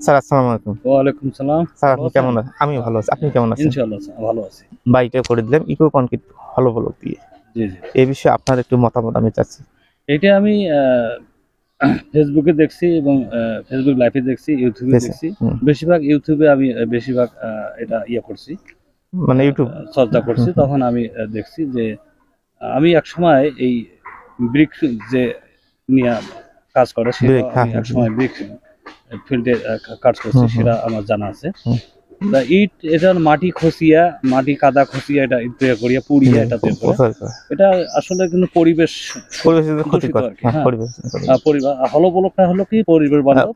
Sir আসসালামু আলাইকুম। ওয়ালাইকুম সালাম। স্যার আপনি কেমন আছেন? আমি ভালো আছি। আপনি কেমন আছেন? ইনশাআল্লাহ স্যার ভালো আছি। বাড়িটা করে দিলাম ইকো কনক্রিট হলো ব্লক দিয়ে। জি, জি। এই বিষয়ে আপনার একটু মতামত আমি চাচ্ছি। এটা আমি ফেসবুকে দেখছি এবং ফেসবুক লাইভে দেখছি, ইউটিউবে দেখছি। বেশিরভাগ ইউটিউবে আমি বেশিরভাগ এটা করছি। মানে ইউটিউব চর্চা করছি। তখন আমি দেখছি যে আমি একসময় এই ব্রিক যে নিয়ে কাজ করে সেটা আমি একসময় ব্রিক ফিল্ডে কাজ করছি, সেটা আমার জানা আছে। ইট এটার মাটি খসিয়া, মাটি কাদা খসিয়া এটা তৈরি করিয়া পুড়িয়া এটা তৈরি করে। এটা আসলে কিন্তু পরিবেশের ক্ষতি করে। পরিবার হলো ব্লকটা হলো কি পরিবেশ বান্ধব।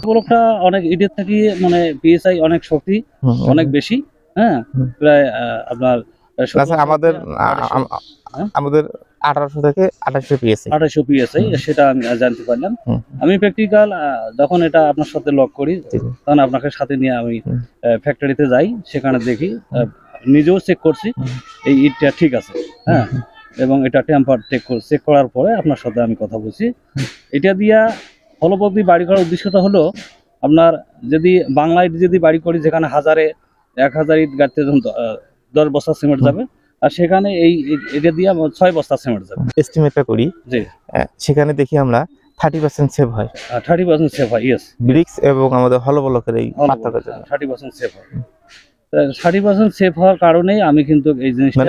ব্লকটা অনেক ইটের থেকে মানে পিএসআই অনেক শক্তি অনেক বেশি। হ্যাঁ, প্রায় আপনার আমাদের 1800 থেকে 2800 পিএসআই সেটা আমি জানতে পারলাম। আমি প্র্যাকটিক্যাল যখন এটা আপনার সাথে লক করি তখন আপনাকে সাথে নিয়ে আমি ফ্যাক্টরিতে যাই, সেখানে দেখি, নিজেও চেক করছি এই ইটটা ঠিক আছে। হ্যাঁ, এবং এটা টেম্পার চেক করার পরে আপনার সাথে আমি কথা বলছি। এটা দিয়া ফলপ্রতি বাড়ি করার উদ্দেশ্যটা হলো আপনার যদি বাংলা ইট যদি বাড়ি করি যেখানে 1000 ইট গাড়তে 10 বস্তা সিমেন্ট যাবে, আর সেখানে এটা দিয়ে 6 বস্তা সিমেন্ট যাবে এস্টিমেটটা করি। জি, সেখানে দেখি আমরা 30% সেভ হয়। 30% সেভ হয়। ইয়েস, ব্রিক্স এবং আমাদের হলো ব্লকের এই পার্থক্য 30% সেভ হয়। 30% সেভ হওয়ার কারণেই আমি কিন্তু এই জিনিসটা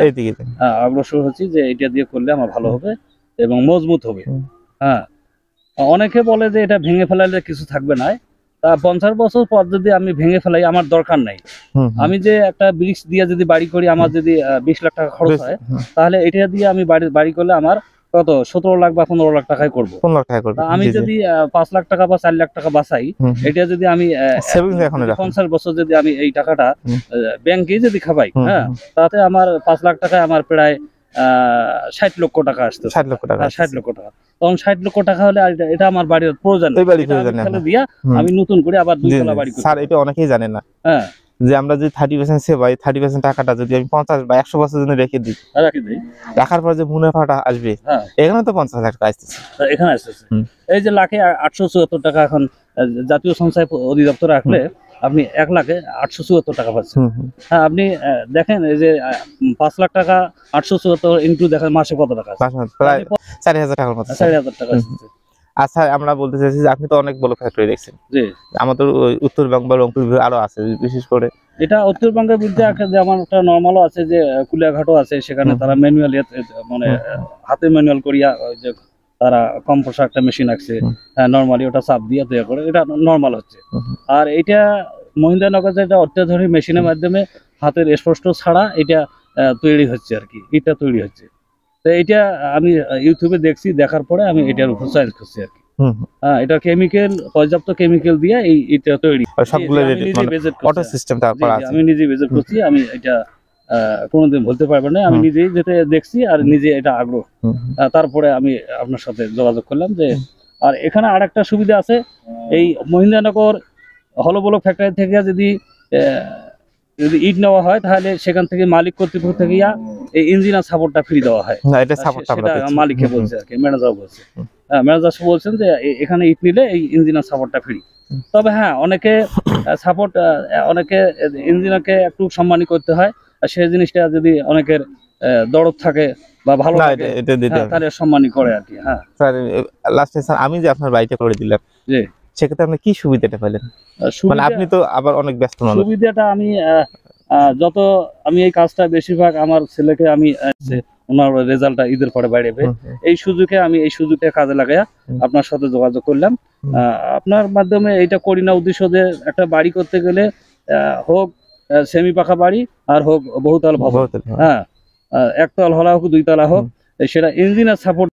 অগ্রসর হচ্ছি যে এটা দিয়ে করলে আমার ভালো হবে এবং মজবুত হবে। হ্যাঁ, অনেকে বলে যে এটা ভেঙে ফেলালে কিছু থাকবে না। তা 50 বছর পর যদি আমি ভেঙে ফেলাই আমার দরকার নাই। আমি যে একটা ব্রিক্স দিয়ে যদি বাড়ি করি, আমার যদি 20 লাখ টাকা খরচ হয়, তাহলে এটা দিয়ে আমি বাড়ি করলে আমার কত 17 লাখ বা 15 লাখ টাকায় করবো। আমি যদি 5 লাখ টাকা বা 4 লাখ টাকা বাঁচাই, এটা যদি আমি 50 বছর যদি আমি এই টাকাটা ব্যাংকে যদি খাবাই, হ্যাঁ, তাতে আমার 5 লাখ টাকায় আমার প্রায় 60 লক্ষ টাকা আসতো। 60 লক্ষ টাকা। তখন 60 লক্ষ টাকা হলে এটা আমার বাড়ির প্রয়োজন দিয়া আমি নতুন করে আবার 2 তলা বাড়ি করি। স্যার এটা অনেকেই জানে না। হ্যাঁ, যে আমরা যদি 30% সেভ হয়, 30% টাকাটা যদি আমি 50 বা 100 বছর জন্য রেখে দিই, রাখার পর যে মুনাফাটা আসবে, এখানে তো 50 লাখ টাকা আসতেছে। এখানে আসতেছে এই যে লাখে 874 টাকা। এখন জাতীয় সঞ্চয় অধিদপ্তর রাখলে আপনি 1 লাখে 874 টাকা পাচ্ছেন। হ্যাঁ, আপনি দেখেন এই যে 5 লাখ টাকা 874 ইনটু দেখেন মাসে কত টাকা? প্রায় 4000 টাকার মতো। 4000 টাকা আসছে। আচ্ছা, আমরা বলতে চাইছি যে আপনি তো অনেক বড় ফ্যাক্টরি দেখছেন। জি, আমাদের উত্তরবঙ্গ বা রংপুর আরো আছে, বিশেষ করে এটা উত্তরবঙ্গের বিরুদ্ধে যেমন একটা নর্মালও আছে যে কুলিয়াঘাটও আছে, সেখানে তারা ম্যানুয়াল মানে হাতে ম্যানুয়াল করিয়া যে তারা কম্পোসার একটা মেশিন আছে, নর্মালি ওটা চাপ দিয়ে তৈরি করে, এটা নর্মাল হচ্ছে। আর এটা মহিন্দ্রনগর যেটা অত্যাধুনিক মেশিনের মাধ্যমে হাতের স্পষ্ট ছাড়া এটা তৈরি হচ্ছে আর কি, এটা তৈরি হচ্ছে। তো এটা আমি ইউটিউবে দেখছি, দেখার পরে আমি এটার উপর চয়েস করছি আর কি। হ্যাঁ, এটা কেমিক্যাল, পর্যাপ্ত কেমিক্যাল দিয়ে এটা তৈরি সবগুলো আমি নিজে ভিজিট করছি। আমি এটা কোনোদিন বলতে পারবো না, আমি নিজেই যেতে দেখছি আর নিজে এটা আগ্রহ। তারপরে আমি আপনার সাথে যোগাযোগ করলাম যে, আর এখানে আর একটা সুবিধা আছে, এই মহিন্দ্রনগর হলো ব্লক ফ্যাক্টরি থেকে যদি ইট নেওয়া হয়, তাহলে সেখান থেকে মালিক কর্তৃপক্ষ থেকে এই ইঞ্জিনিয়ার সাপোর্টটা ফ্রি দেওয়া হয়। মালিককে বলছে আর কি, ম্যানেজার বলছে। হ্যাঁ, ম্যানেজার বলছেন যে এখানে ইট নিলে এই ইঞ্জিনিয়ার সাপোর্টটা ফ্রি। তবে হ্যাঁ, অনেকে সাপোর্ট, অনেকে ইঞ্জিনিয়ারকে একটু সম্মানী করতে হয়, আর সেই জিনিসটা যদি অনেকের দরদ থাকে বা ভালো লাগে তাহলে সম্মানী করে আর কি। হ্যাঁ স্যার, লাস্টে স্যার আমি যে আপনার বাড়িতে করে দিলাম, জি, সেক্ষেত্রে আপনি কি সুবিধাটা পেলেন? মানে আপনি তো আবার অনেক ব্যস্ত মানুষ। সুবিধাটা আমি যত আমি এই কাজটা বেশিরভাগ আমার ছেলেকে আমি ওনার রেজাল্টটা ঈদের পরে বাইরে এই সুযোগে আমি এই সুযোগটা কাজে লাগাইয়া আপনার সাথে যোগাযোগ করলাম। আপনার মাধ্যমে এইটা করি না উদ্দেশ্য যে একটা বাড়ি করতে গেলে হোক সেমি পাকা বাড়ি আর হোক বহুতল ভবন, হ্যাঁ, একতল হলা হোক 2 তলা হোক, সেটা ইঞ্জিনিয়ার সাপোর্ট